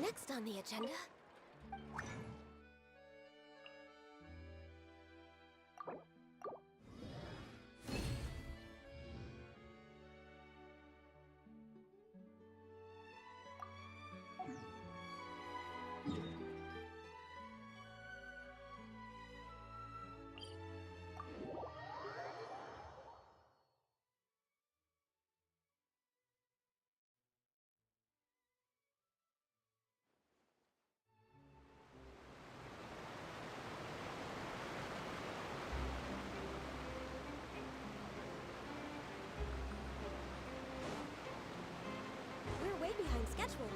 Next on the agenda... We're way behind schedule.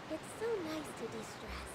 It's so nice to de-stress.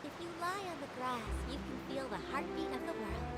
If you lie on the grass, you can feel the heartbeat of the world.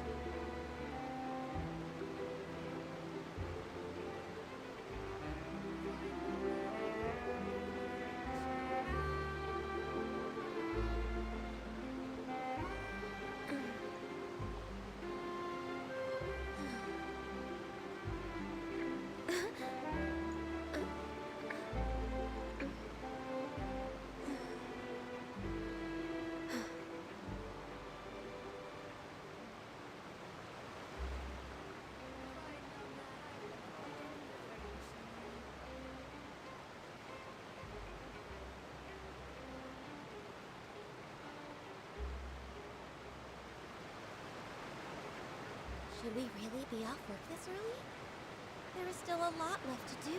Should we really be off work this early? There is still a lot left to do.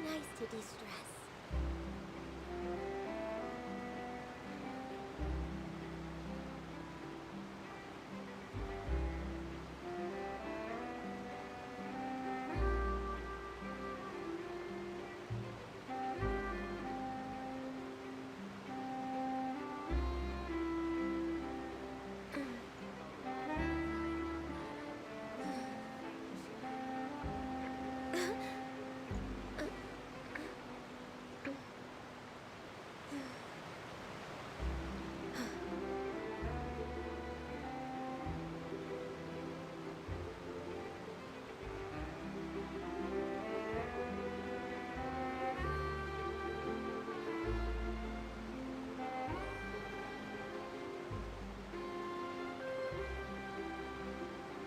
nice to de-stress.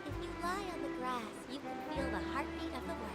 If you lie on the grass, you can feel the heartbeat of the world.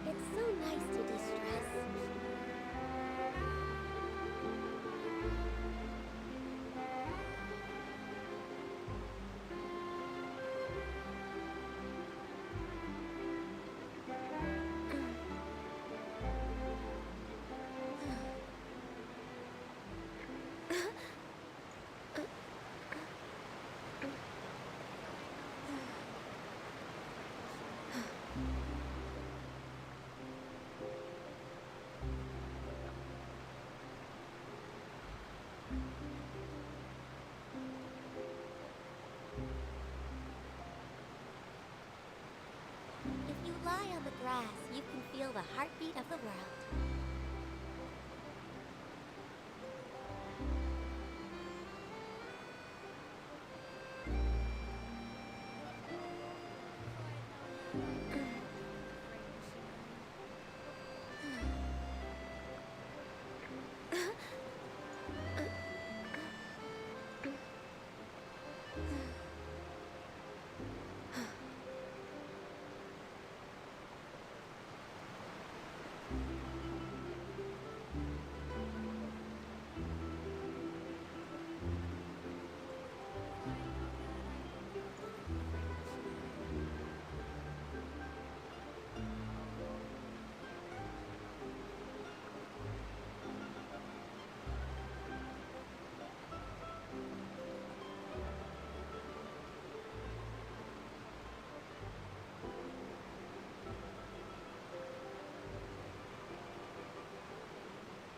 It's so nice to de-stress. If you lie on the grass, you can feel the heartbeat of the world.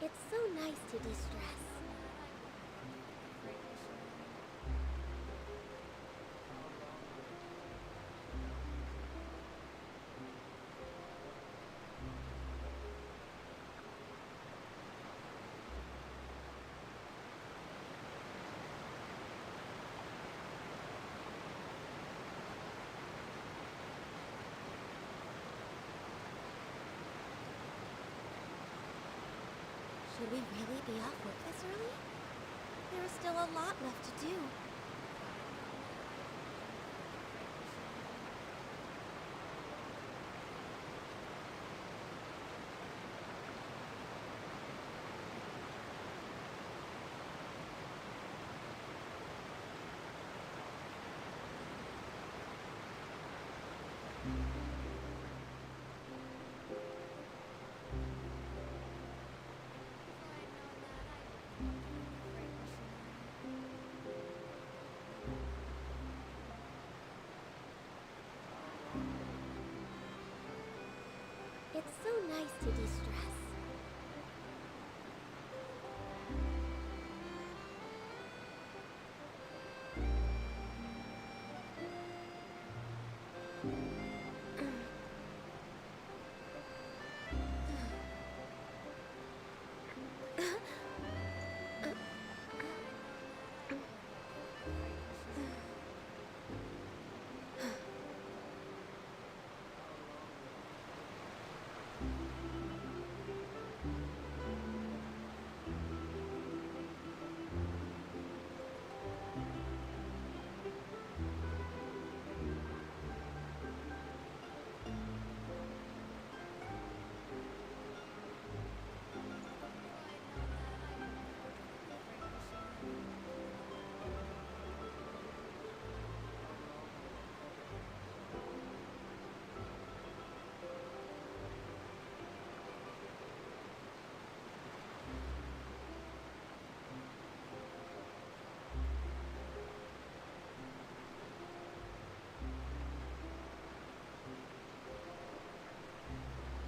It's so nice to de-stress. Should we really be off work this early? There is still a lot left to do. It's so nice to de-stress.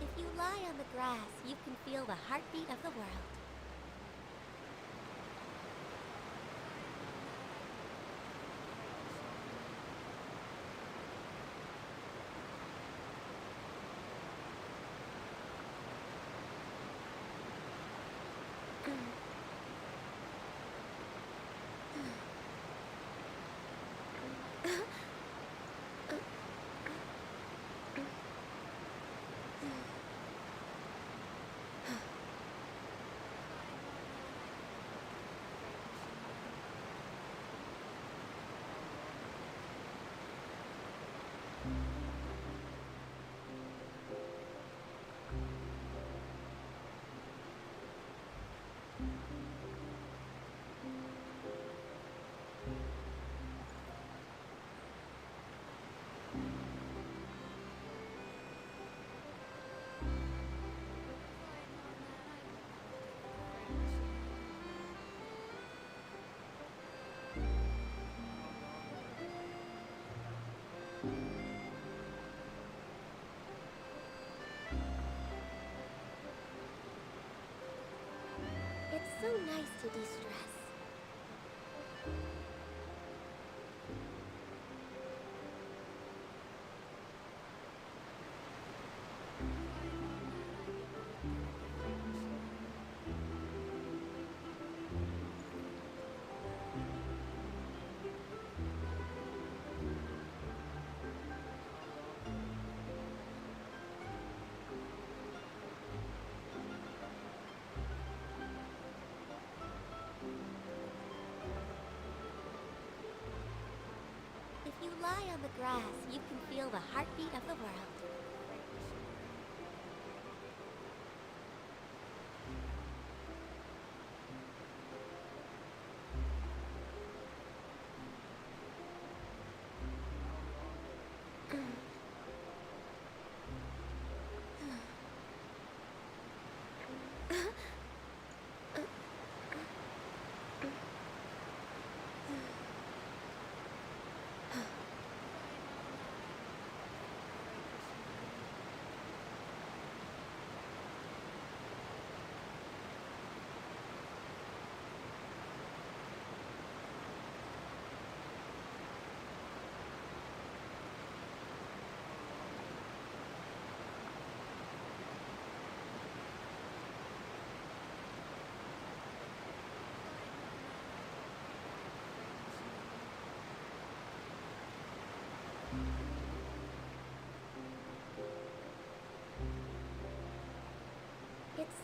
If you lie on the grass, you can feel the heartbeat of the world. It's so nice to de-stress. If you lie on the grass, you can feel the heartbeat of the world.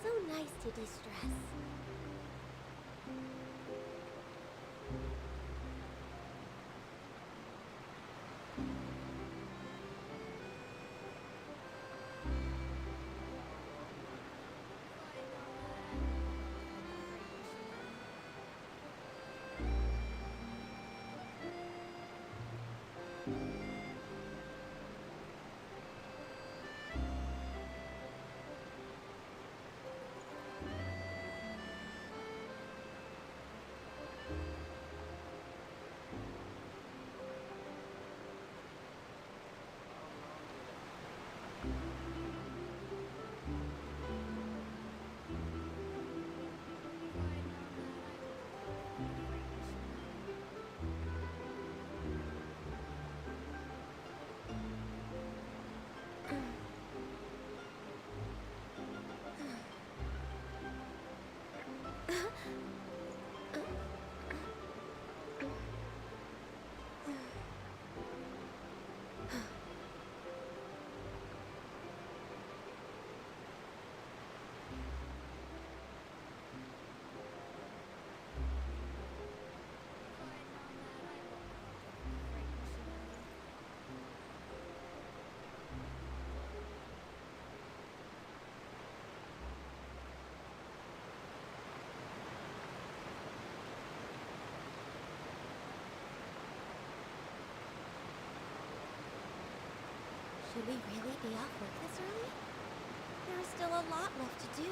so nice to de-stress. Should we really be off work this early? There is still a lot left to do.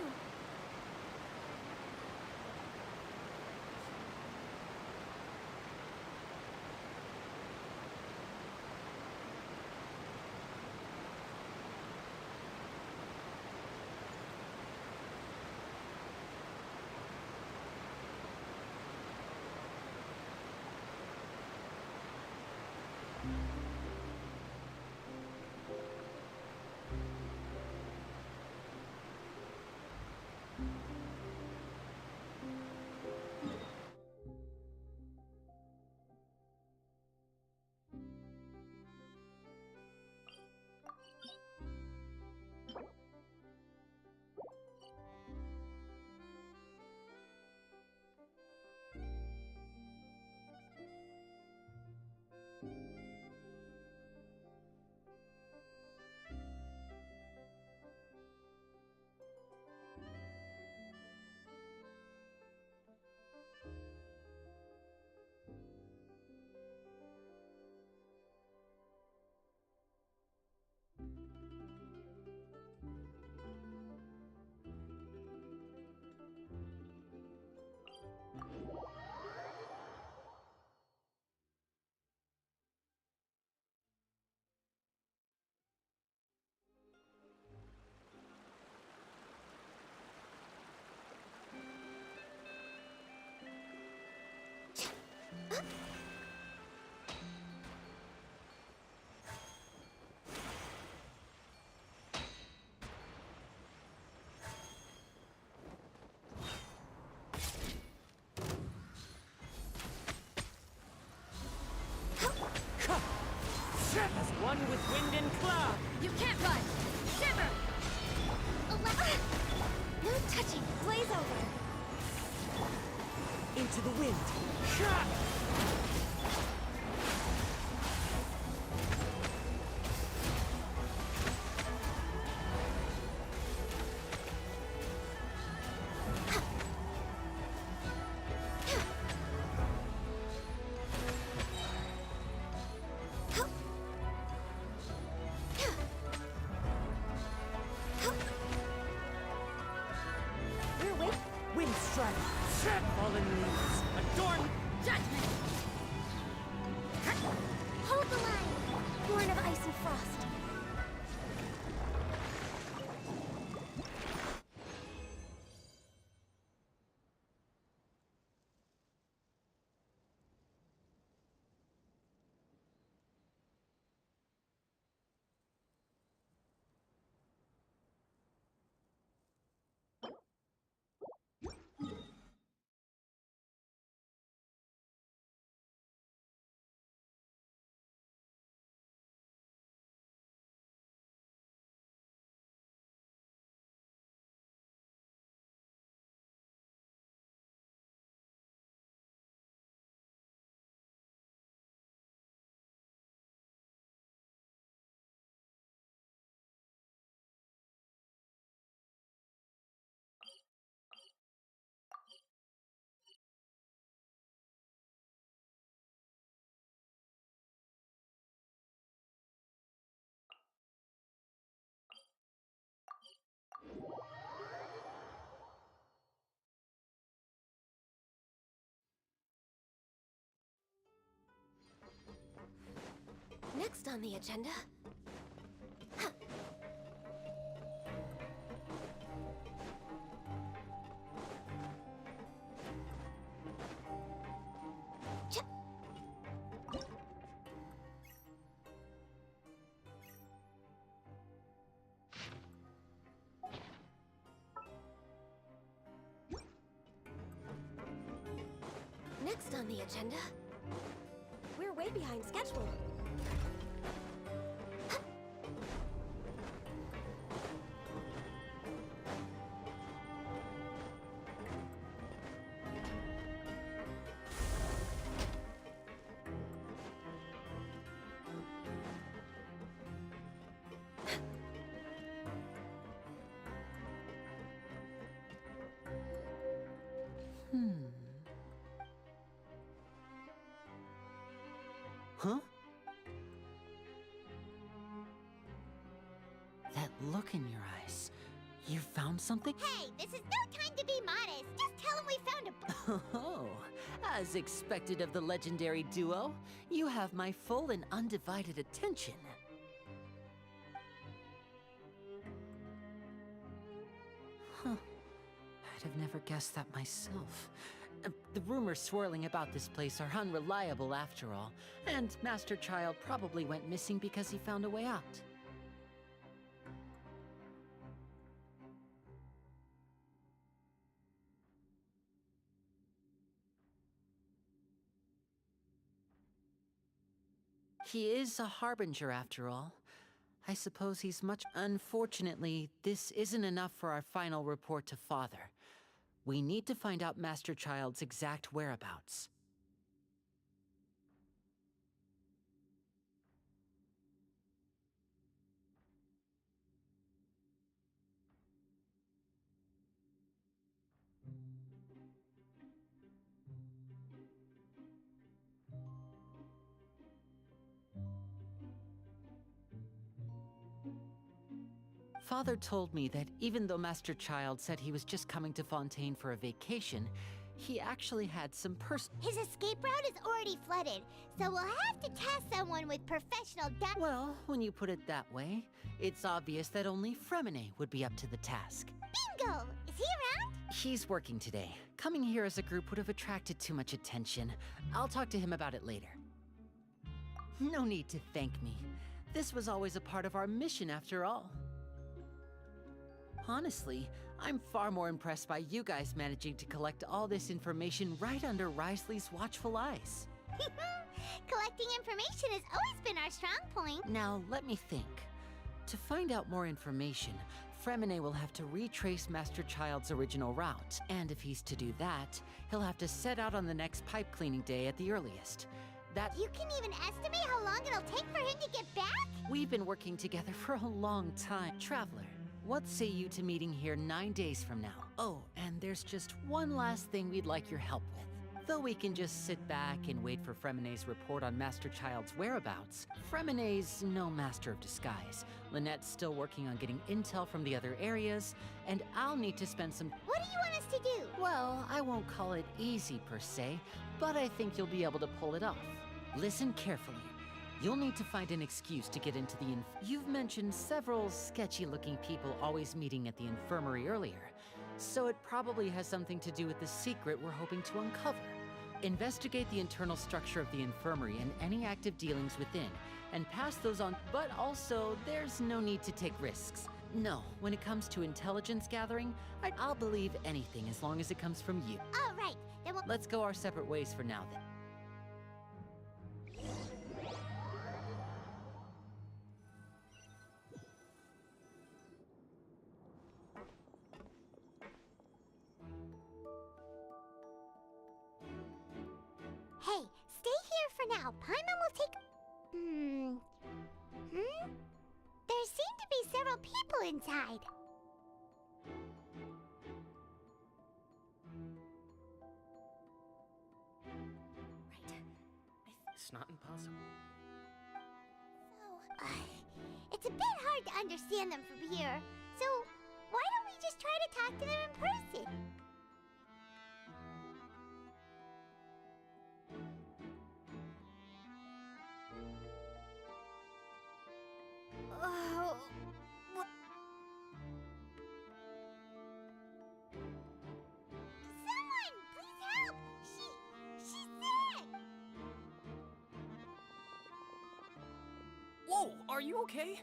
As one with wind and cloud! You can't run! Shiver! No touching! Blaze over! Into the wind! Wind strike! Fallen leaves! Adorn! Judgment! Hold the line! Born of ice and frost. Next on the agenda... Next on the agenda... We're way behind schedule. Huh? That look in your eyes. You found something? Hey, this is no time to be modest. Just tell him we found a Oh, as expected of the legendary duo, you have my full and undivided attention. Huh. I'd have never guessed that myself. The rumors swirling about this place are unreliable after all, and Master Child probably went missing because he found a way out. He is a harbinger after all. I suppose he's much... Unfortunately, this isn't enough for our final report to Father. We need to find out Master Child's exact whereabouts. Father told me that even though Master Child said he was just coming to Fontaine for a vacation, he actually had some His escape route is already flooded, so we'll have to task someone with professional Well, when you put it that way, it's obvious that only Fremine would be up to the task. Bingo! Is he around? He's working today. Coming here as a group would have attracted too much attention. I'll talk to him about it later. No need to thank me. This was always a part of our mission after all. Honestly, I'm far more impressed by you guys managing to collect all this information right under Risley's watchful eyes. Collecting information has always been our strong point. Now, let me think. To find out more information, Fremine will have to retrace Master Child's original route, and if he's to do that, he'll have to set out on the next pipe cleaning day at the earliest. You can even estimate how long it'll take for him to get back? We've been working together for a long time. Traveler, what say you to meeting here 9 days from now? Oh, and there's just one last thing we'd like your help with. Though we can just sit back and wait for Fremine's report on Master Child's whereabouts, Fremine's no master of disguise. Lynette's still working on getting intel from the other areas, and I'll need to spend some... What do you want us to do? Well, I won't call it easy per se, but I think you'll be able to pull it off. Listen carefully. You'll need to find an excuse to get into the You've mentioned several sketchy-looking people always meeting at the infirmary earlier, so it probably has something to do with the secret we're hoping to uncover. Investigate the internal structure of the infirmary and any active dealings within, and pass those on. But also, there's no need to take risks. No, when it comes to intelligence gathering, I'll believe anything as long as it comes from you. All right, then we'll... Let's go our separate ways for now, then. Hey, stay here for now. Paimon will take... There seem to be several people inside. It's not impossible. So, it's a bit hard to understand them from here. So, why don't we just try to talk to them in person? Whoa, are you okay?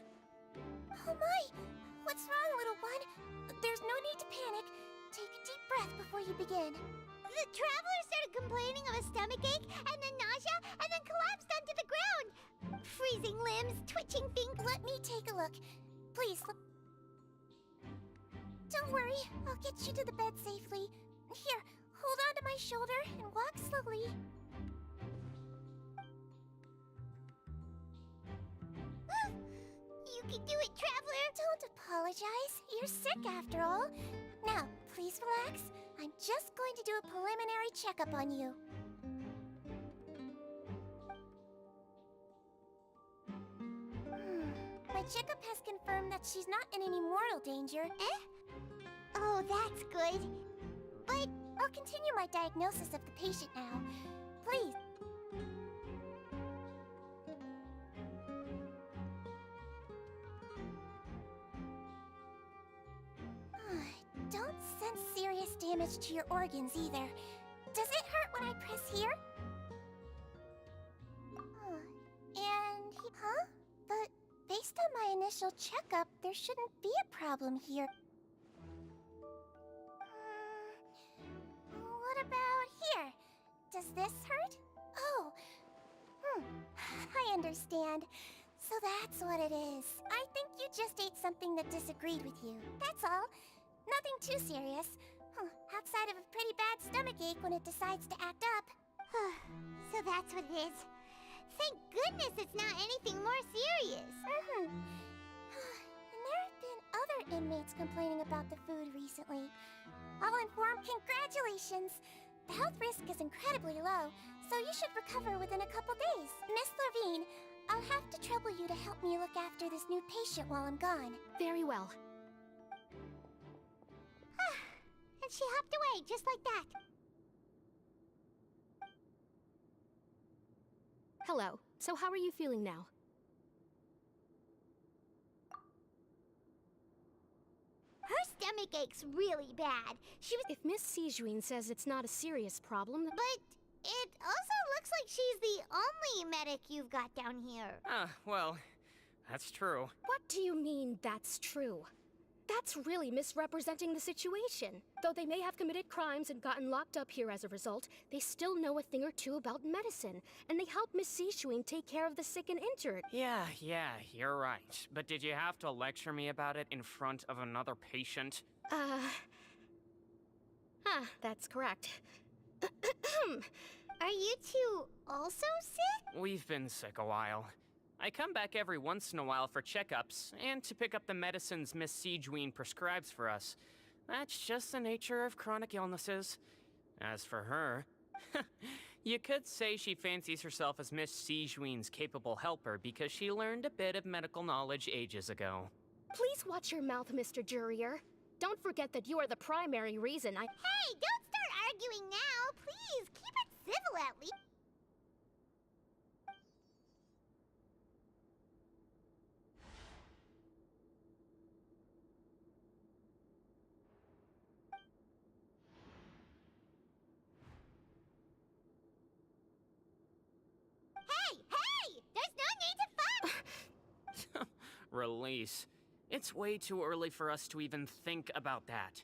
Oh my! What's wrong, little one? There's no need to panic. Take a deep breath before you begin. The traveler started complaining of a stomachache, and then nausea, and then collapsed onto the ground. Freezing limbs, twitching fingers. Let me take a look. Please. Don't worry. I'll get you to the bed safely. Here, hold on to my shoulder and walk slowly. You can do it, traveler! Don't apologize. You're sick after all. Now, please relax. I'm just going to do a preliminary checkup on you. My checkup has confirmed that she's not in any mortal danger. Eh? Oh, that's good. But I'll continue my diagnosis of the patient now. Please. Don't sense serious damage to your organs either. Does it hurt when I press here? Huh? But based on my initial checkup, there shouldn't be a problem here. What about here? Does this hurt? Oh. I understand. So that's what it is. I think you just ate something that disagreed with you. That's all. Nothing too serious. Outside of a pretty bad stomachache when it decides to act up. So that's what it is. Thank goodness it's not anything more serious. And there have been other inmates complaining about the food recently. I'll inform congratulations. The health risk is incredibly low, so you should recover within a couple days. Miss Levine, I'll have to trouble you to help me look after this new patient while I'm gone. Very well. And she hopped away just like that. Hello. So how are you feeling now? Her stomach ache's really bad. She was... If Miss Sijuin says it's not a serious problem... But it also looks like she's the only medic you've got down here. Well, that's true. What do you mean, that's true? That's really misrepresenting the situation. Though they may have committed crimes and gotten locked up here as a result, they still know a thing or two about medicine, and they help Miss Sijuin take care of the sick and injured. Yeah, you're right. But did you have to lecture me about it in front of another patient? That's correct. Are you two also sick? We've been sick a while. I come back every once in a while for checkups, and to pick up the medicines Miss Sijuin prescribes for us. That's just the nature of chronic illnesses. As for her, you could say she fancies herself as Miss Sijuin's capable helper because she learned a bit of medical knowledge ages ago. Please watch your mouth, Mr. Jurier. Don't forget that you are the primary reason I... Hey, don't start arguing now. Please, keep it civil at least. Hey! There's no need to fuss! Release. It's way too early for us to even think about that.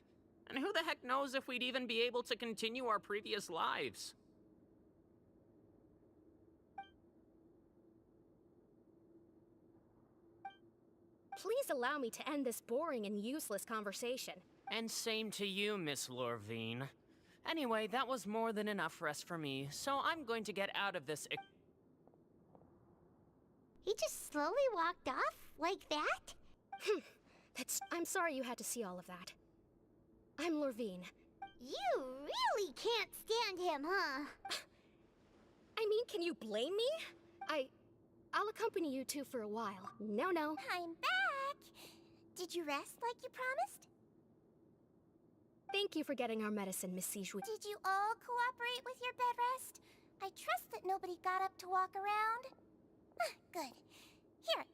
And who the heck knows if we'd even be able to continue our previous lives? Please allow me to end this boring and useless conversation. And same to you, Miss Lorvine. Anyway, that was more than enough rest for me, so I'm going to get out of this. He just slowly walked off like that? I'm sorry you had to see all of that. I'm Lorvine. You really can't stand him, huh? I mean, can you blame me? I'll accompany you two for a while. No. I'm back! Did you rest like you promised? Thank you for getting our medicine, Miss Sijuin. Did you all cooperate with your bed rest? I trust that nobody got up to walk around. Good. Here,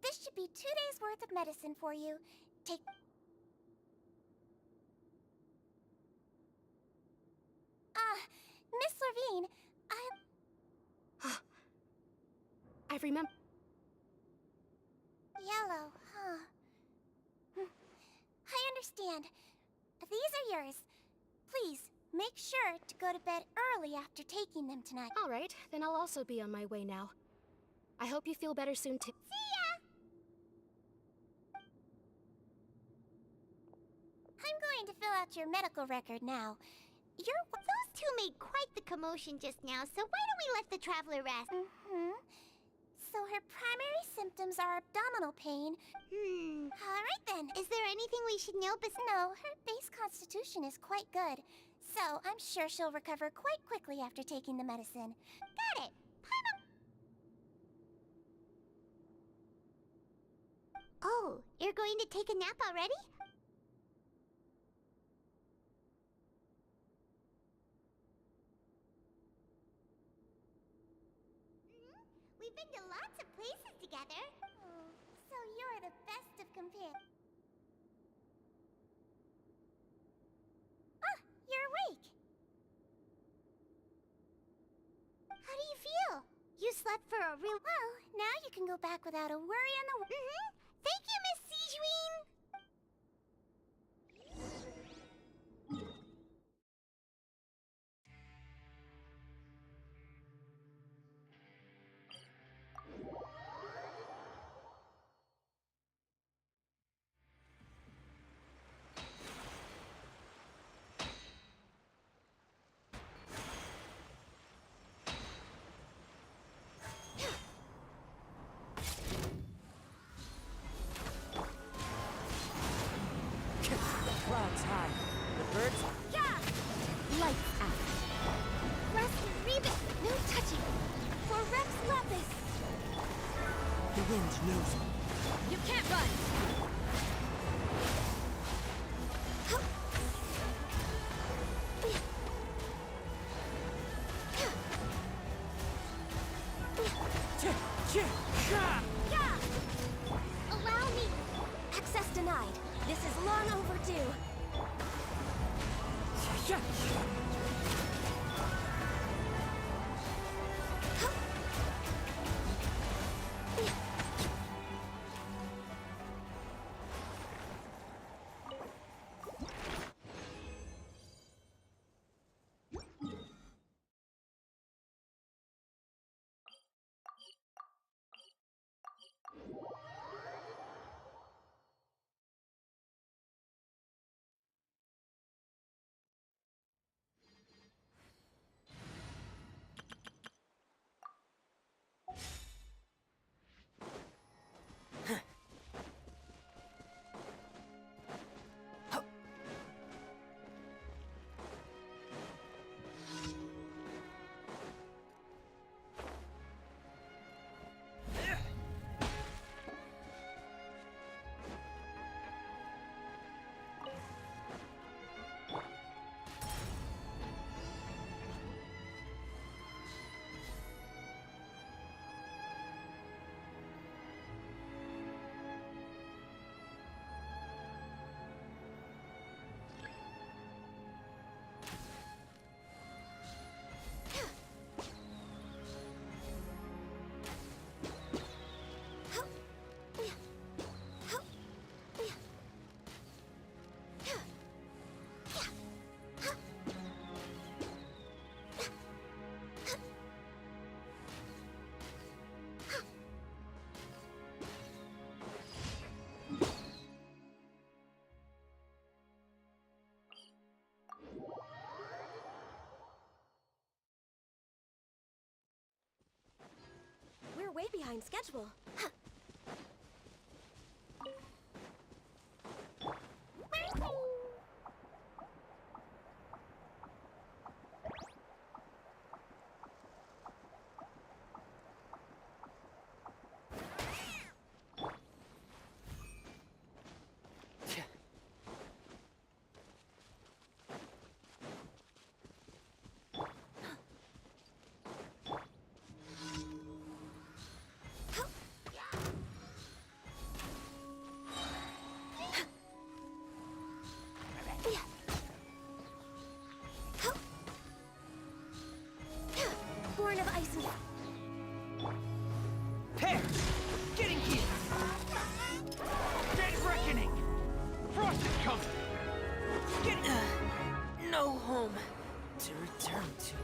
this should be 2 days' worth of medicine for you. Take... Miss Levine, I remember... Yellow, huh? I understand. These are yours. Please, make sure to go to bed early after taking them tonight. All right, then I'll also be on my way now. I hope you feel better soon too. See ya! I'm going to fill out your medical record now. Those two made quite the commotion just now, so why don't we let the traveler rest? So her primary symptoms are abdominal pain. Alright then. Is there anything we should know No, her base constitution is quite good. So I'm sure she'll recover quite quickly after taking the medicine. Got it. Oh, you're going to take a nap already? We've been to lots of places together. Oh, so you're the best of companions. Ah, you're awake. How do you feel? You slept for a real... Well, now you can go back without a worry in the world. Thank you, Miss Sijween! Clouds high. The birds. Lights out. Rest and Reba, no touching. For Rex Lapis. The wind knows me. You can't run! Allow me. Access denied. This is long overdue. We're way behind schedule. home to return to.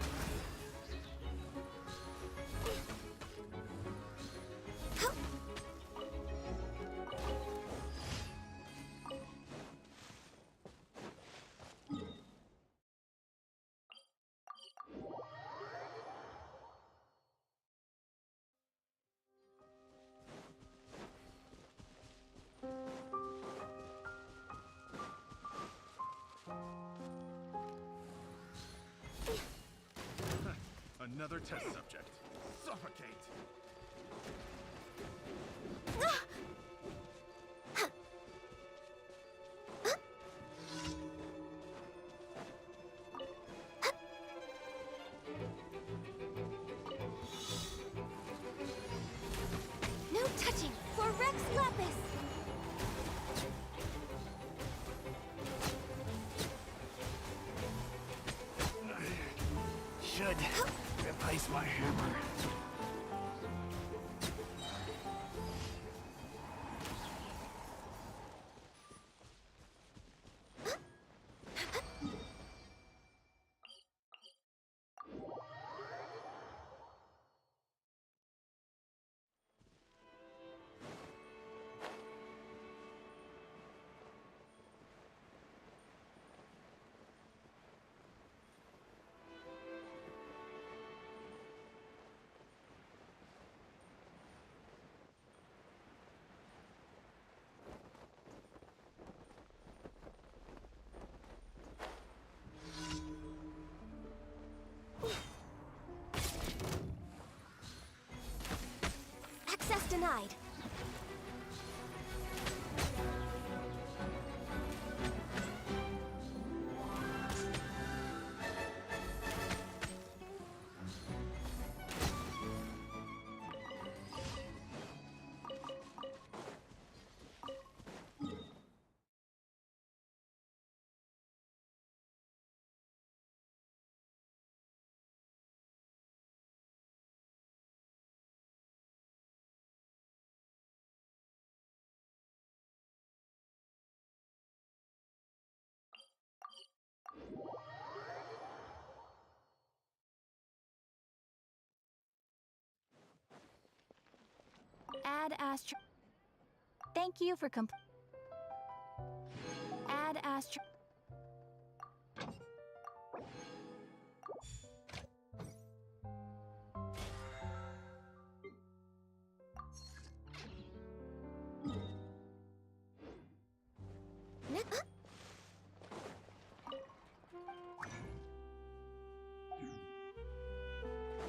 Another test subject. Suffocate! No touching for Rex Lapis! Should replace my hammer. Access denied. Add astro. Thank you for Add astro.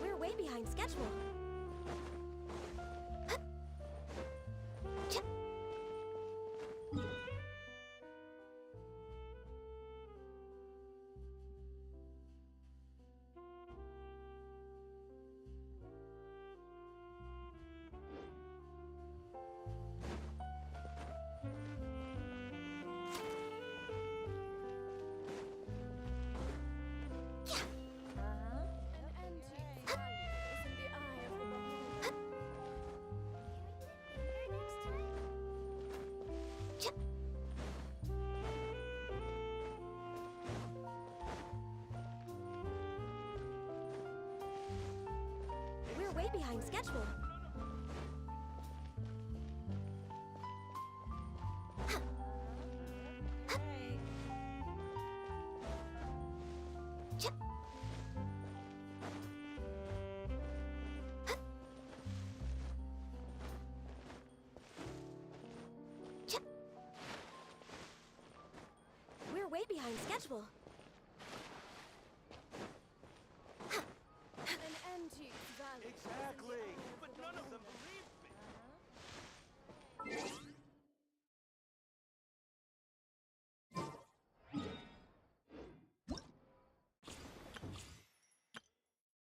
We're way behind schedule. We're way behind schedule. We're way behind schedule. Exactly! But none of them believe me!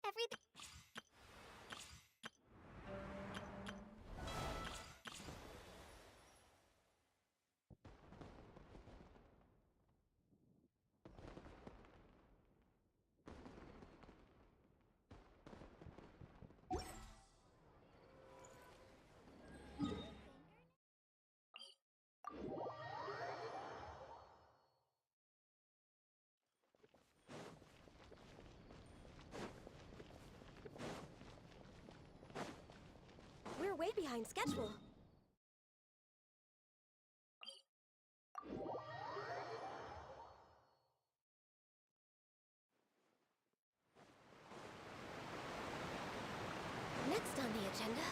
Everything. way behind schedule. Next on the agenda...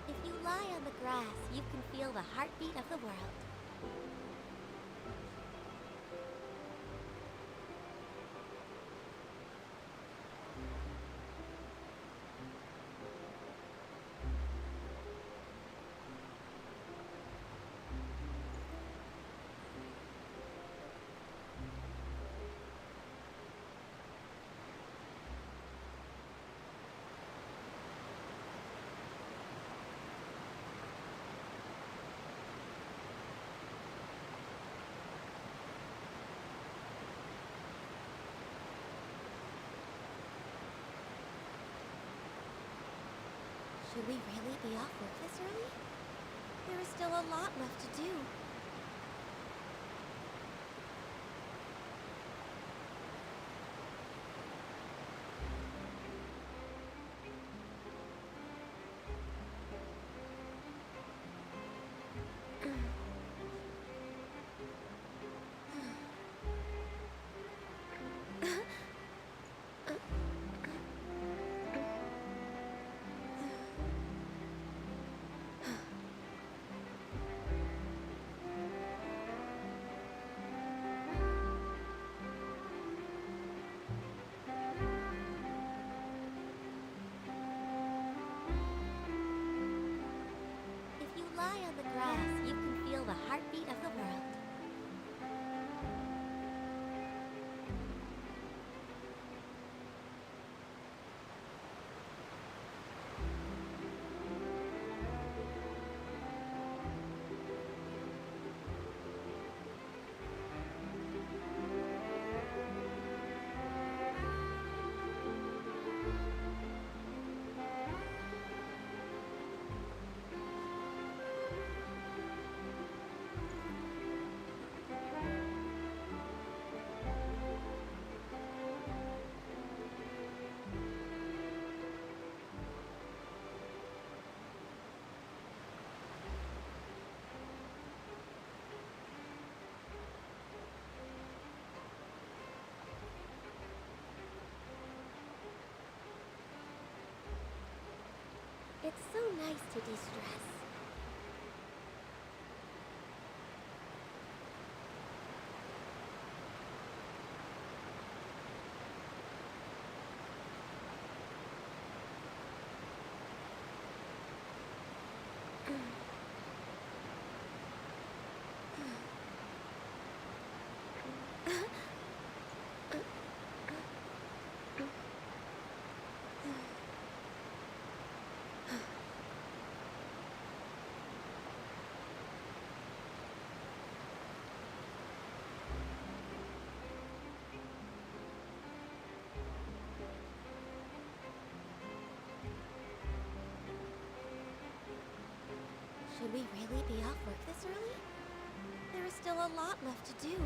If you lie on the grass, you can feel the heartbeat of the world. Should we really be off work this early? There is still a lot left to do. If you lie on the grass, you can feel the heartbeat of the world. It's so nice to de-stress. Should we really be off work this early? There is still a lot left to do.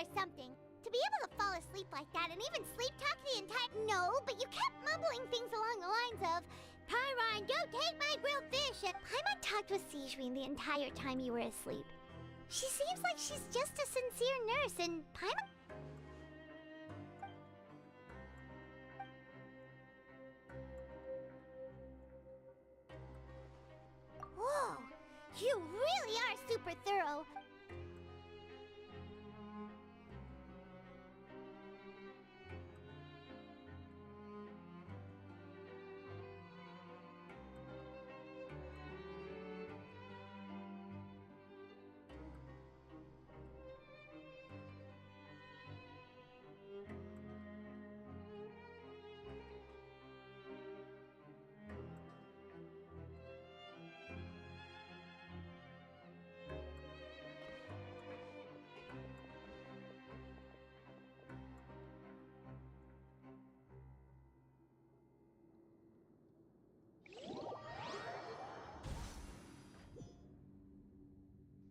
or something. To be able to fall asleep like that and even sleep talk the entire— No, but you kept mumbling things along the lines of, Pyron, don't take my grilled fish, and Paimon talked with Sijwin the entire time you were asleep. She seems like she's just a sincere nurse, and Paimon— Whoa, you really are super thorough.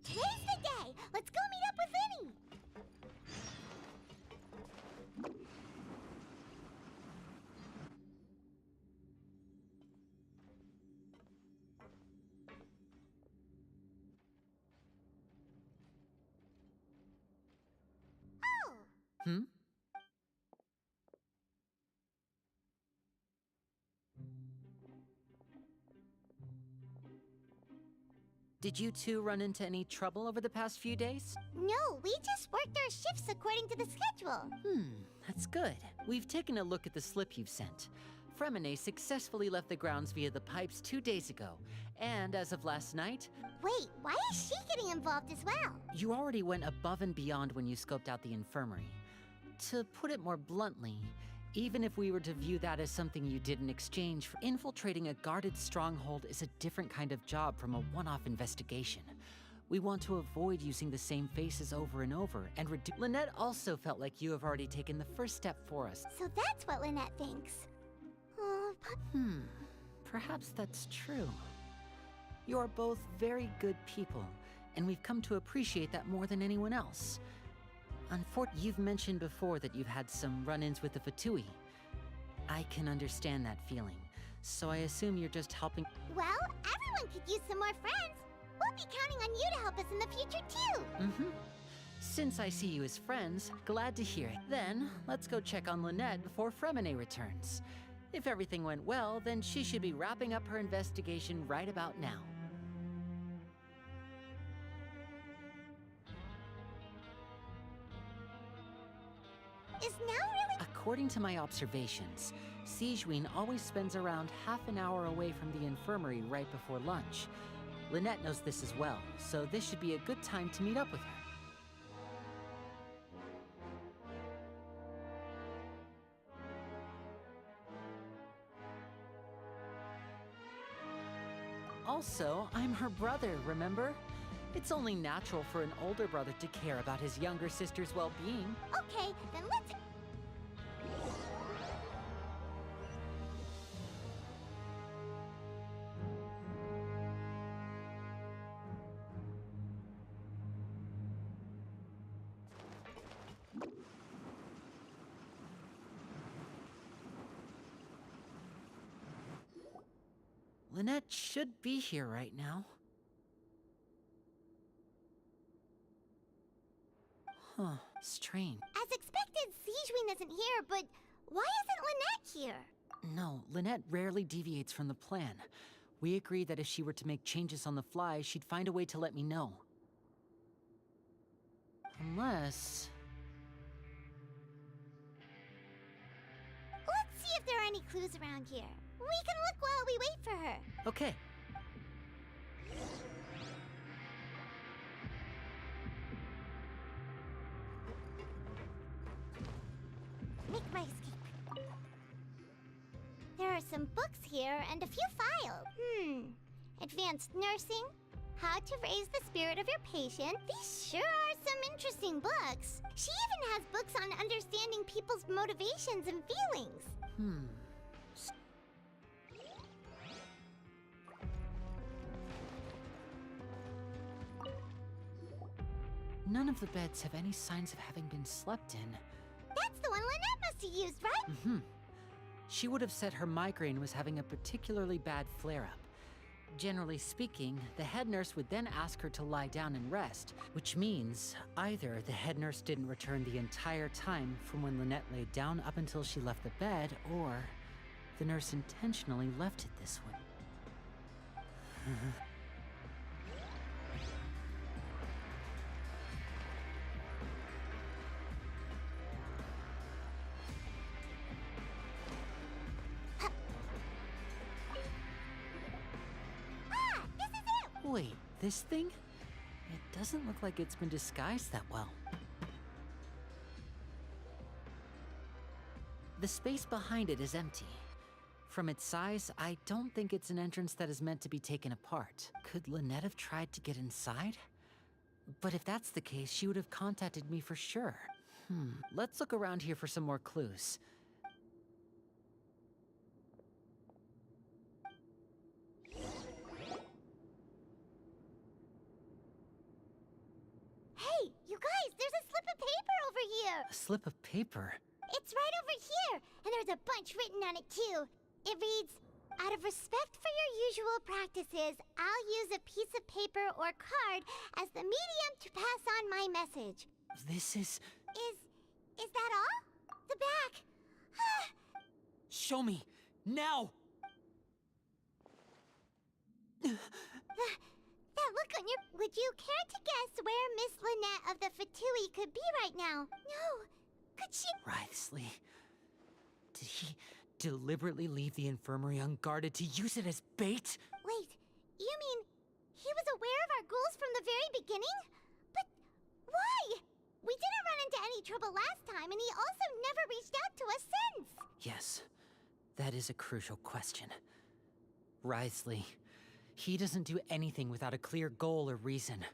Today's the day! Let's go meet up with Vinny! Oh! Hmm? Did you two run into any trouble over the past few days? No, we just worked our shifts according to the schedule. That's good. We've taken a look at the slip you've sent. Fremine successfully left the grounds via the pipes 2 days ago, and as of last night, Wait, why is she getting involved as well? you already went above and beyond when you scoped out the infirmary. To put it more bluntly, even if we were to view that as something you did in exchange for infiltrating a guarded stronghold is a different kind of job from a one-off investigation. We want to avoid using the same faces over and over and reduce— Lynette also felt like you have already taken the first step for us. So that's what Lynette thinks. Perhaps that's true. You are both very good people, and we've come to appreciate that more than anyone else. Unfortunately, you've mentioned before that you've had some run-ins with the Fatui. I can understand that feeling, so I assume you're just helping— Well, everyone could use some more friends. We'll be counting on you to help us in the future, too. Since I see you as friends, glad to hear it. Then, let's go check on Lynette before Fremine returns. If everything went well, then she should be wrapping up her investigation right about now. Is now really— According to my observations, Sijwin always spends around half an hour away from the infirmary right before lunch. Lynette knows this as well, so this should be a good time to meet up with her. Also, I'm her brother, remember? It's only natural for an older brother to care about his younger sister's well-being. Okay, then let's— Lynette should be here right now. Huh, strange. As expected, Sijwin isn't here, but why isn't Lynette here? No, Lynette rarely deviates from the plan. We agreed that if she were to make changes on the fly, she'd find a way to let me know. Unless... Let's see if there are any clues around here. We can look while we wait for her. Okay. Make my escape. There are some books here and a few files. Advanced nursing, how to raise the spirit of your patient. These sure are some interesting books. She even has books on understanding people's motivations and feelings. none of the beds have any signs of having been slept in. That's the one Lynette must have used, right? Mm-hmm. She would have said her migraine was having a particularly bad flare-up. Generally speaking, the head nurse would then ask her to lie down and rest, which means either the head nurse didn't return the entire time from when Lynette laid down up until she left the bed, or the nurse intentionally left it this way. Wait, this thing? It doesn't look like it's been disguised that well. The space behind it is empty. From its size, I don't think it's an entrance that is meant to be taken apart. Could Lynette have tried to get inside? But if that's the case, she would have contacted me for sure. Let's look around here for some more clues. Hey, you guys, there's a slip of paper over here. A slip of paper? It's right over here, and there's a bunch written on it too. It reads, "Out of respect for your usual practices, I'll use a piece of paper or card as the medium to pass on my message." This is... Is that all? The back. Show me! Now! That look on your... Would you care to guess where Miss Lynette of the Fatui could be right now? No. Could she... Wriothesley. Did he deliberately leave the infirmary unguarded to use it as bait? Wait, you mean he was aware of our goals from the very beginning? But why? We didn't run into any trouble last time, and he also never reached out to us since. Yes, that is a crucial question. Wriothesley, he doesn't do anything without a clear goal or reason.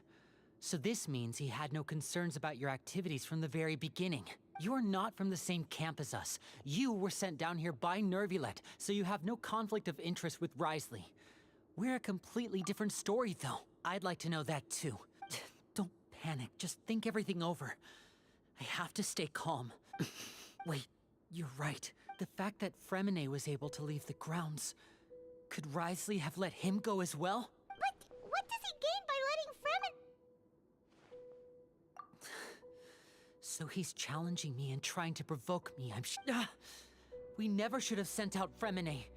So this means he had no concerns about your activities from the very beginning. You're not from the same camp as us. You were sent down here by Nervulette, so you have no conflict of interest with Wriothesley. We're a completely different story, though. I'd like to know that, too. Don't panic, just think everything over. I have to stay calm. Wait, you're right. The fact that Fremine was able to leave the grounds... Could Wriothesley have let him go as well? But what does he gain by letting Fremen... So he's challenging me and trying to provoke me, We never should have sent out Fremine.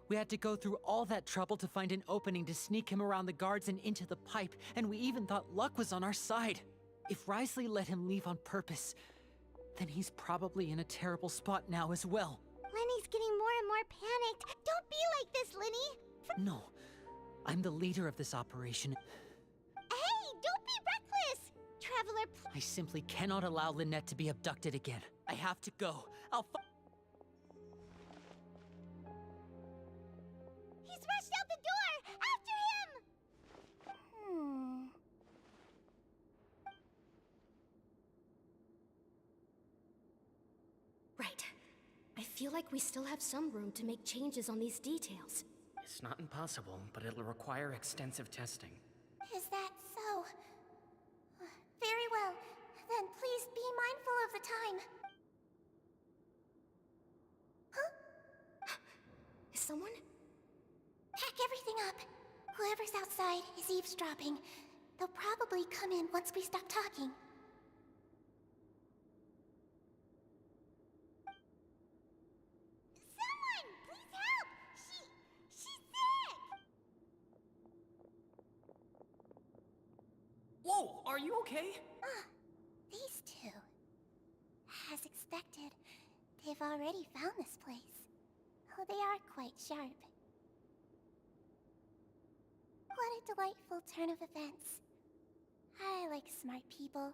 We had to go through all that trouble to find an opening to sneak him around the guards and into the pipe, and we even thought luck was on our side. If Wriothesley let him leave on purpose, then he's probably in a terrible spot now as well. Lenny's getting more and more panicked. Don't be like this, Lenny. No, I'm the leader of this operation. Hey, don't be reckless! Traveler, I simply cannot allow Lynette to be abducted again. I have to go. He's rushed out the door! After him! Right. I feel like we still have some room to make changes on these details. It's not impossible, but it'll require extensive testing. Is that so? Very well. Then please be mindful of the time. Huh? Is someone? Pack everything up. Whoever's outside is eavesdropping. They'll probably come in once we stop talking. Someone! Please help! She's sick! Whoa, are you okay? These two. As expected, they've already found this place. Oh, they are quite sharp. What a delightful turn of events. I like smart people,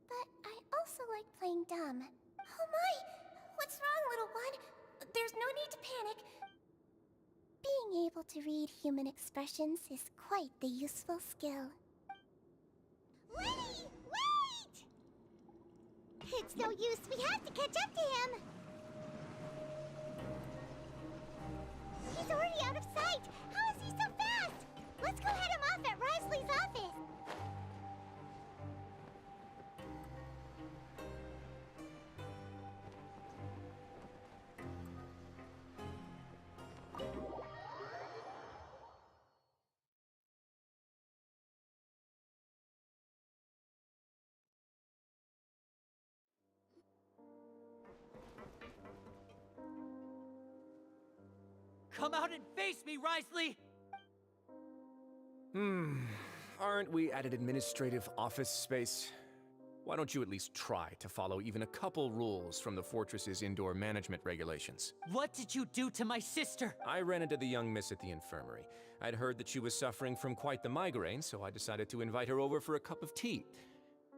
but I also like playing dumb. Oh my! What's wrong, little one? There's no need to panic. Being able to read human expressions is quite the useful skill. Lenny! Wait! It's no use. We have to catch up to him. He's already out of sight. How is he so fast? Let's go head him off at Wriothesley's office. Come out and face me, Risley! Aren't we at an administrative office space? Why don't you at least try to follow even a couple rules from the fortress's indoor management regulations? What did you do to my sister? I ran into the young miss at the infirmary. I'd heard that she was suffering from quite the migraine, so I decided to invite her over for a cup of tea.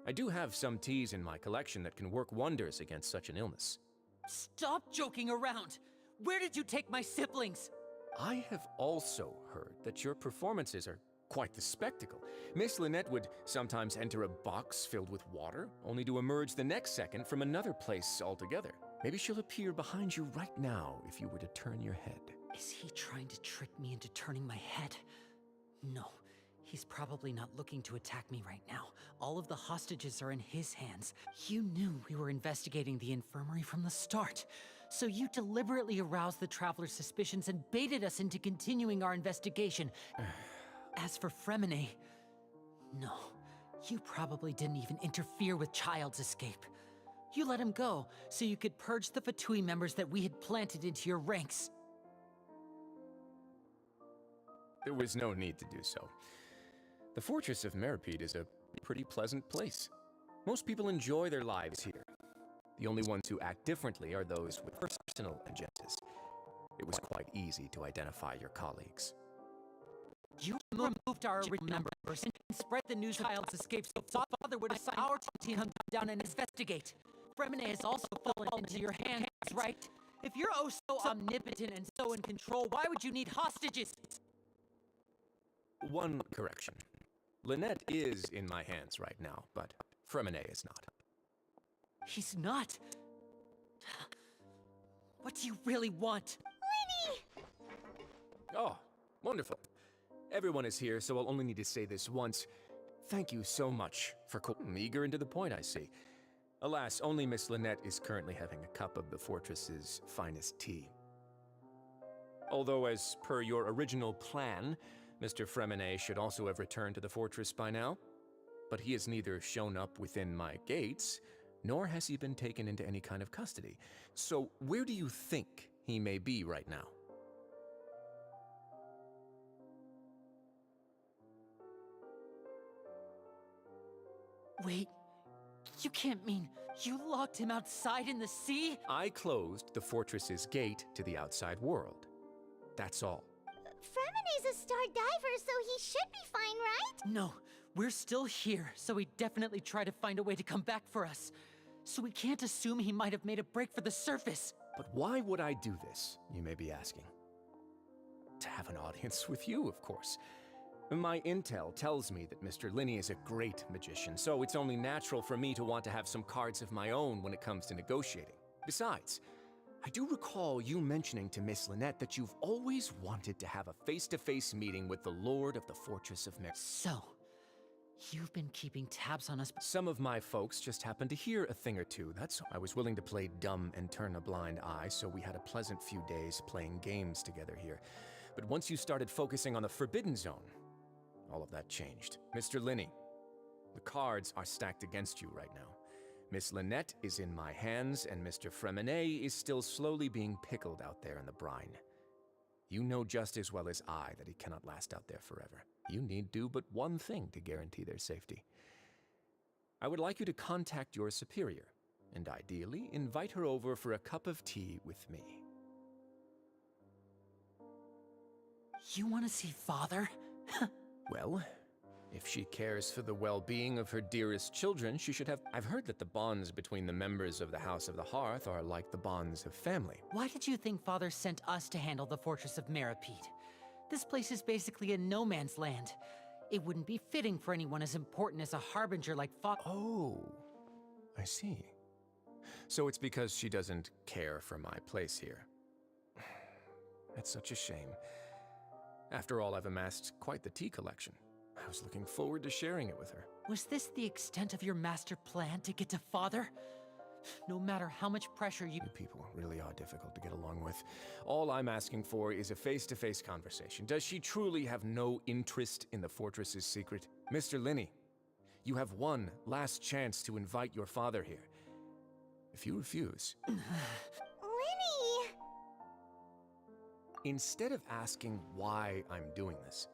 I do have some teas in my collection that can work wonders against such an illness. Stop joking around! Where did you take my siblings? I have also heard that your performances are quite the spectacle. Miss Lynette would sometimes enter a box filled with water, only to emerge the next second from another place altogether. Maybe she'll appear behind you right now if you were to turn your head. Is he trying to trick me into turning my head? No, he's probably not looking to attack me right now. All of the hostages are in his hands. You knew we were investigating the infirmary from the start. So you deliberately aroused the Traveler's suspicions and baited us into continuing our investigation. As for Fremine, no, you probably didn't even interfere with Child's escape. You let him go so you could purge the Fatui members that we had planted into your ranks. There was no need to do so. The Fortress of Meripede is a pretty pleasant place. Most people enjoy their lives here. The only ones who act differently are those with personal agendas. It was quite easy to identify your colleagues. You removed our original members and spread the news of Child's escape so Father would assign our team to come down and investigate. Fremine has also fallen into your hands, right? If you're oh so omnipotent and so in control, why would you need hostages? One correction. Lynette is in my hands right now, but Fremine is not. He's not. What do you really want? Linny! Oh, wonderful. Everyone is here, so I'll only need to say this once. Thank you so much for eager and to the point, I see. Alas, only Miss Lynette is currently having a cup of the fortress's finest tea. Although, as per your original plan, Mr. Fremine should also have returned to the fortress by now. But he has neither shown up within my gates, nor has he been taken into any kind of custody. So where do you think he may be right now? Wait, you can't mean you locked him outside in the sea? I closed the fortress's gate to the outside world. That's all. Fremine's a star diver, so he should be fine, right? No, we're still here, so he'd definitely try to find a way to come back for us. So we can't assume he might have made a break for the surface. But why would I do this, you may be asking? To have an audience with you, of course. My intel tells me that Mr. Linney is a great magician, so it's only natural for me to want to have some cards of my own when it comes to negotiating. Besides, I do recall you mentioning to Miss Lynette that you've always wanted to have a face-to-face meeting with the Lord of the Fortress of Mer. So, you've been keeping tabs on us. Some of my folks just happened to hear a thing or two. That's I was willing to play dumb and turn a blind eye, so we had a pleasant few days playing games together here. But once you started focusing on the Forbidden Zone, all of that changed. Mr. Linney, the cards are stacked against you right now. Miss Lynette is in my hands, and Mr. Fremine is still slowly being pickled out there in the brine. You know just as well as I that he cannot last out there forever. You need do but one thing to guarantee their safety. I would like you to contact your superior, and ideally invite her over for a cup of tea with me. You want to see Father? Well, if she cares for the well-being of her dearest children, she should have... I've heard that the bonds between the members of the House of the Hearth are like the bonds of family. Why did you think Father sent us to handle the Fortress of Meripede? This place is basically a no-man's land. It wouldn't be fitting for anyone as important as a harbinger like Father. Oh, I see. So it's because she doesn't care for my place here. That's such a shame. After all, I've amassed quite the tea collection. I was looking forward to sharing it with her. Was this the extent of your master plan to get to Father? No matter how much pressure you... You people really are difficult to get along with. All I'm asking for is a face-to-face conversation. Does she truly have no interest in the fortress's secret? Mr. Linney, you have one last chance to invite your father here. If you refuse... Linny! Instead of asking why I'm doing this,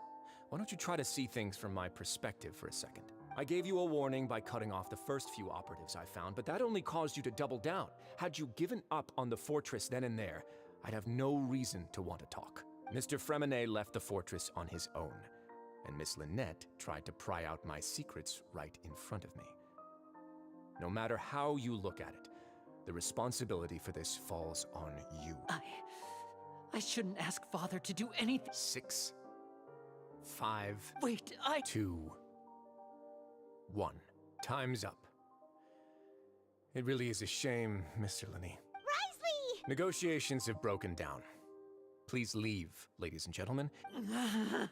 why don't you try to see things from my perspective for a second? I gave you a warning by cutting off the first few operatives I found, but that only caused you to double down. Had you given up on the fortress then and there, I'd have no reason to want to talk. Mr. Fremenet left the fortress on his own, and Miss Lynette tried to pry out my secrets right in front of me. No matter how you look at it, the responsibility for this falls on you. I shouldn't ask Father to do anything. 6, 5, Wait, 2, 1. Time's up. It really is a shame, Mr. Linney. Risley! Negotiations have broken down. Please leave, ladies and gentlemen. Yeah, listen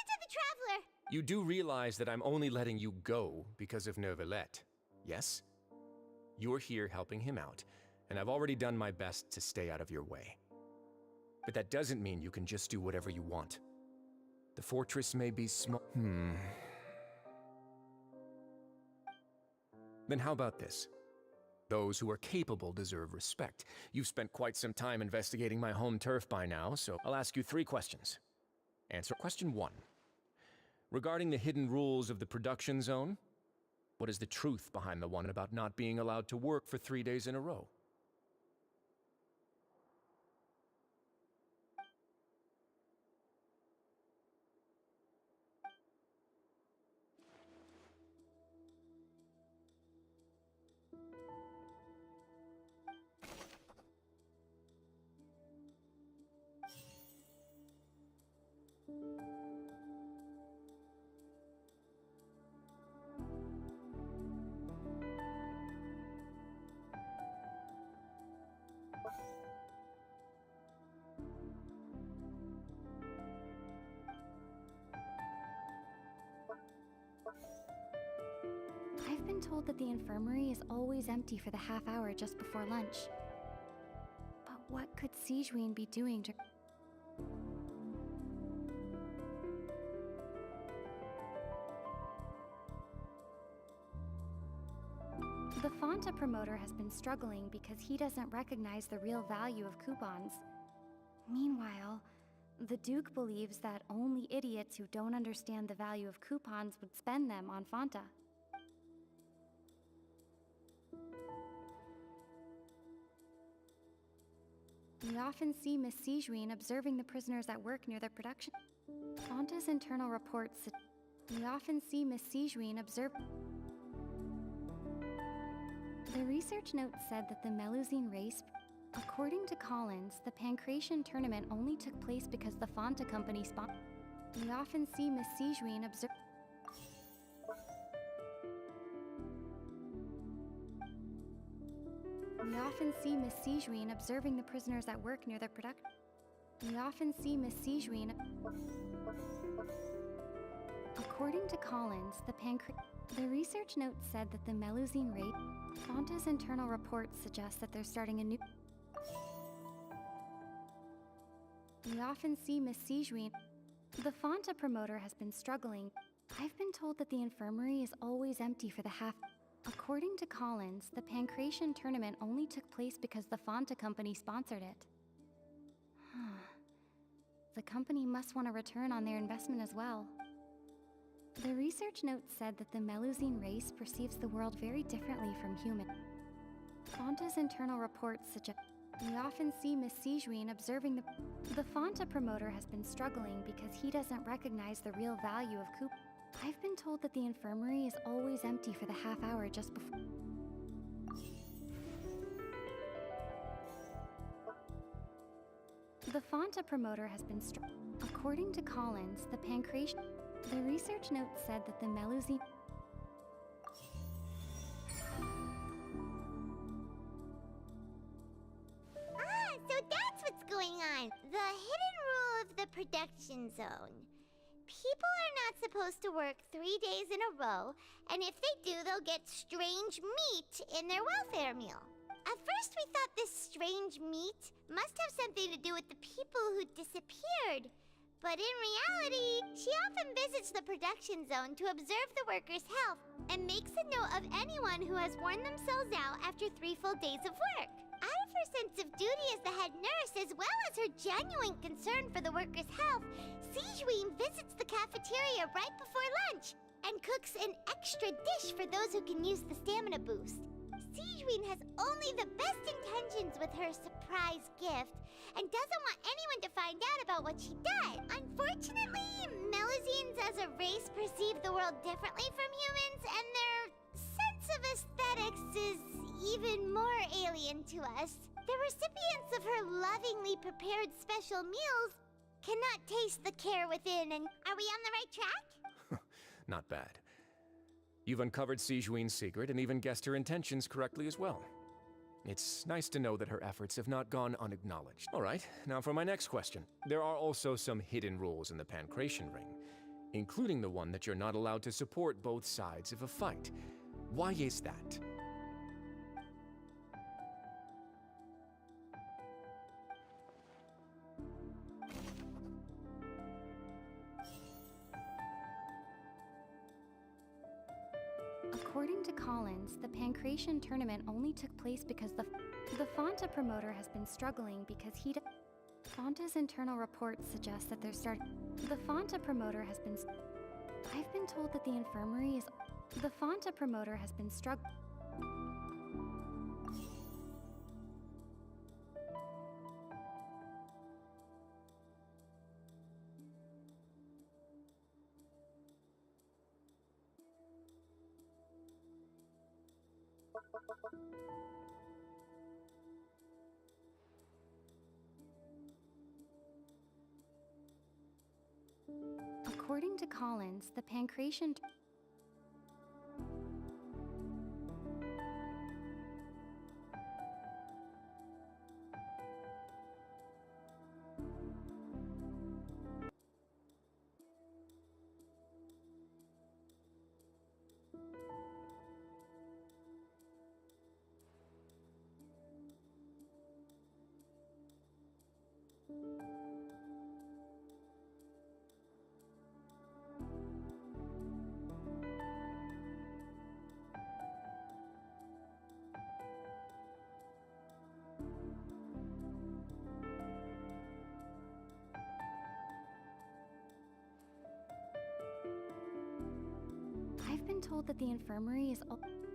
to the Traveler. You do realize that I'm only letting you go because of Neuvillette, yes? You're here helping him out, and I've already done my best to stay out of your way. But that doesn't mean you can just do whatever you want. The fortress may be small. Then how about this? Those who are capable deserve respect. You've spent quite some time investigating my home turf by now, so I'll ask you 3 questions. Answer question 1. Regarding the hidden rules of the production zone, what is the truth behind the one about not being allowed to work for 3 days in a row? I've been told that the infirmary is always empty for the half hour just before lunch. But what could Sijuin be doing to... The Fanta promoter has been struggling because he doesn't recognize the real value of coupons. Meanwhile, the Duke believes that only idiots who don't understand the value of coupons would spend them on Fanta. We often see Miss Sijuin observing the prisoners at work near their production. Fanta's internal reports... We often see Miss Sijuin observe... The research note said that the Melusine race... According to Collins, the Pancration tournament only took place because the Fanta company sponsored... We often see Miss Sijuin observe... We often see Miss Sijuin observing the prisoners at work near their production. We often see Miss Sijuin... According to Collins, the research note said that the Melusine rate... Fanta's internal reports suggest that they're starting a new... We often see Miss Sijuin... The Fanta promoter has been struggling. I've been told that the infirmary is always empty for the half... According to Collins, the Pancration tournament only took place because the Fanta company sponsored it. The company must want a return on their investment as well. The research note said that the Melusine race perceives the world very differently from human. Fanta's internal reports suggest... We often see Miss Sijuin observing the Fanta promoter has been struggling because he doesn't recognize the real value of coupons. I've been told that the infirmary is always empty for the half hour just before... The Fanta promoter has been According to Collins, the Pancration... The research note said that the Melusine... So that's what's going on. The hidden rule of the production zone. People are not supposed to work 3 days in a row, and if they do, they'll get strange meat in their welfare meal. At first, we thought this strange meat must have something to do with the people who disappeared. But in reality, she often visits the production zone to observe the workers' health and makes a note of anyone who has worn themselves out after 3 full days of work. Out of her sense of duty as the head nurse, as well as her genuine concern for the workers' health, Sigeween visits the cafeteria right before lunch and cooks an extra dish for those who can use the stamina boost. Sigeween has only the best intentions with her surprise gift and doesn't want anyone to find out about what she does. Unfortunately, Melusines as a race perceive the world differently from humans, and their sense of aesthetics is even more alien to us. The recipients of her lovingly prepared special meals cannot taste the care within, and are we on the right track? Not bad. You've uncovered Sigeween's secret and even guessed her intentions correctly as well. It's nice to know that her efforts have not gone unacknowledged. All right, now for my next question. There are also some hidden rules in the Pancration Ring, including the one that you're not allowed to support both sides of a fight. Why is that? According to Collins, the Pancration tournament only took place because the Fonta promoter has been struggling because Fonta's internal reports suggest that the Fonta promoter has been... I've been told that the infirmary is... The Fonta promoter has been struggling... According to Collins, the Pancration... I've been told that the infirmary is...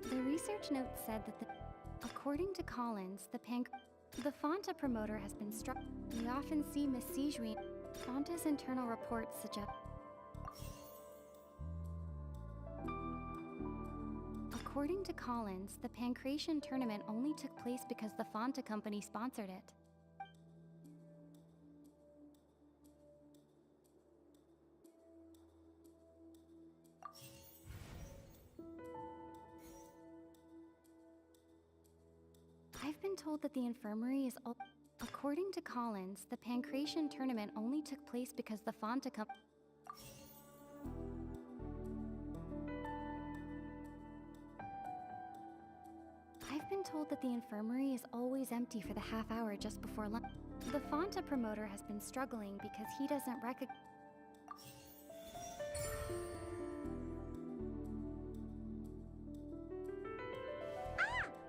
The research note said that according to Collins, the Fonta promoter has been struck. We often see Miss Sigeween. Fonta's internal reports suggest... According to Collins, the Pancration tournament only took place because the Fonta company sponsored it. I've been told that the infirmary is... According to Collins, the Pancration tournament only took place because the Fonta company... I've been told that the infirmary is always empty for the half hour just before lunch. The Fonta promoter has been struggling because he doesn't recognize...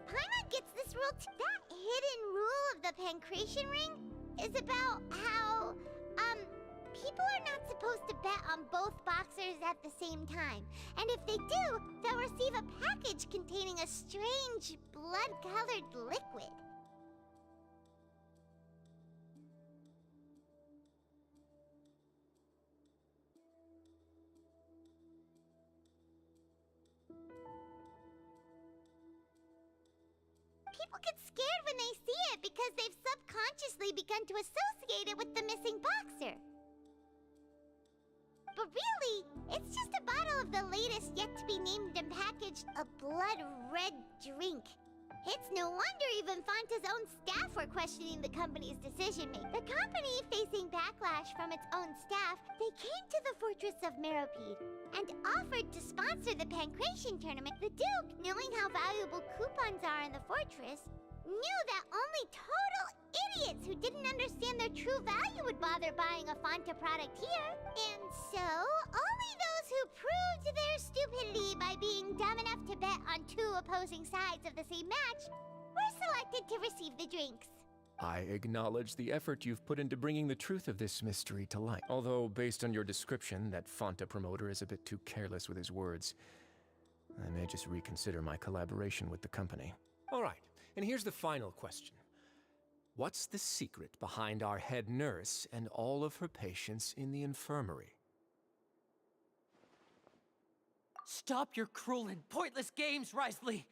Paimon gets this rule that hidden rule of the Pancration Ring is about how, people are not supposed to bet on both boxers at the same time. And if they do, they'll receive a package containing a strange, blood-colored liquid. People get scared when they see it because they've subconsciously begun to associate it with the missing boxer. But really, it's just a bottle of the latest yet-to-be-named and packaged a blood-red drink. It's no wonder even Fonta's own staff were questioning the company's decision-making. The company, facing backlash from its own staff, they came to the fortress of Meropide and offered to sponsor the Pancration tournament. The Duke, knowing how valuable coupons are in the fortress, knew that only total idiots who didn't understand their true value would bother buying a Fonta product here. And so, only those who proved their stupidity by being dumb enough to bet on two opposing sides of the same match We're selected to receive the drinks. I acknowledge the effort you've put into bringing the truth of this mystery to light. Although, based on your description, that Fanta promoter is a bit too careless with his words. I may just reconsider my collaboration with the company. All right, and here's the final question. What's the secret behind our head nurse and all of her patients in the infirmary? Stop your cruel and pointless games, Risley!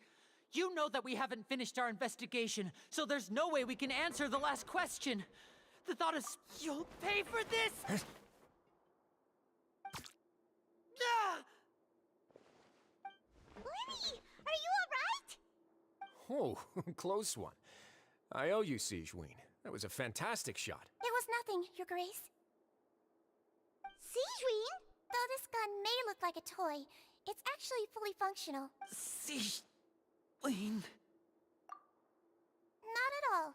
You know that we haven't finished our investigation, so there's no way we can answer the last question. The thought is, you'll pay for this! Ah! Lenny, are you alright? Oh, close one. I owe you, Sigeween. That was a fantastic shot. It was nothing, Your Grace. Sigeween? Though this gun may look like a toy, it's actually fully functional. Sigeween. Not at all.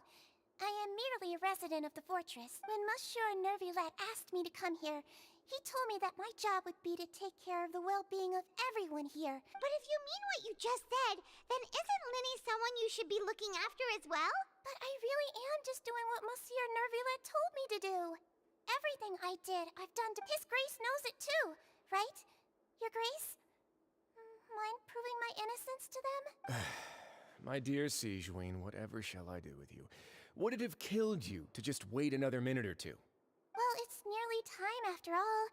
I am merely a resident of the fortress. When Monsieur Nervulette asked me to come here, he told me that my job would be to take care of the well-being of everyone here. But if you mean what you just said, then isn't Lenny someone you should be looking after as well? But I really am just doing what Monsieur Nervulette told me to do. Everything I did, I've done to— His Grace knows it too, right? Your Grace? Mind proving my innocence to them? My dear Sigeween, whatever shall I do with you? Would it have killed you to just wait another minute or two? Well, it's nearly time after all.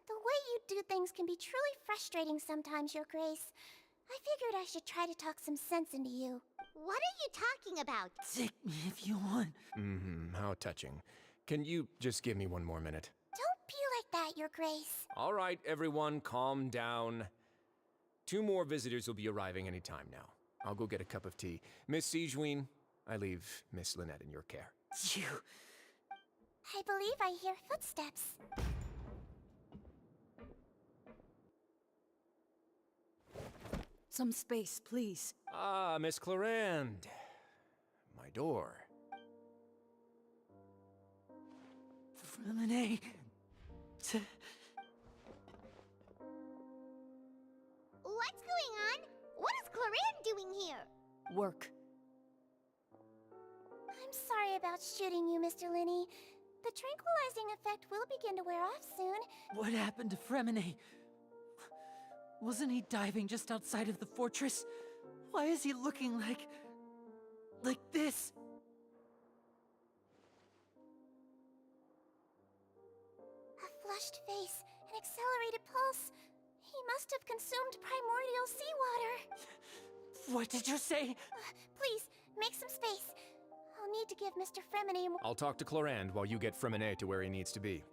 The way you do things can be truly frustrating sometimes, Your Grace. I figured I should try to talk some sense into you. What are you talking about? Take me if you want. How touching. Can you just give me one more minute? Don't be like that, Your Grace. All right, everyone, calm down. 2 more visitors will be arriving any time now. I'll go get a cup of tea. Miss Sigeween, I leave Miss Lynette in your care. You... I believe I hear footsteps. Some space, please. Ah, Miss Clarande. My door. Renee... What's going on? What is Clarande doing here? Work. I'm sorry about shooting you, Mr. Linney. The tranquilizing effect will begin to wear off soon. What happened to Fremine? Wasn't he diving just outside of the fortress? Why is he looking like this? A flushed face, an accelerated pulse. He must have consumed primordial seawater. What did you say? Please, make some space. I'll need to give Mr. Fremine more— I'll talk to Clarande while you get Fremine to where he needs to be.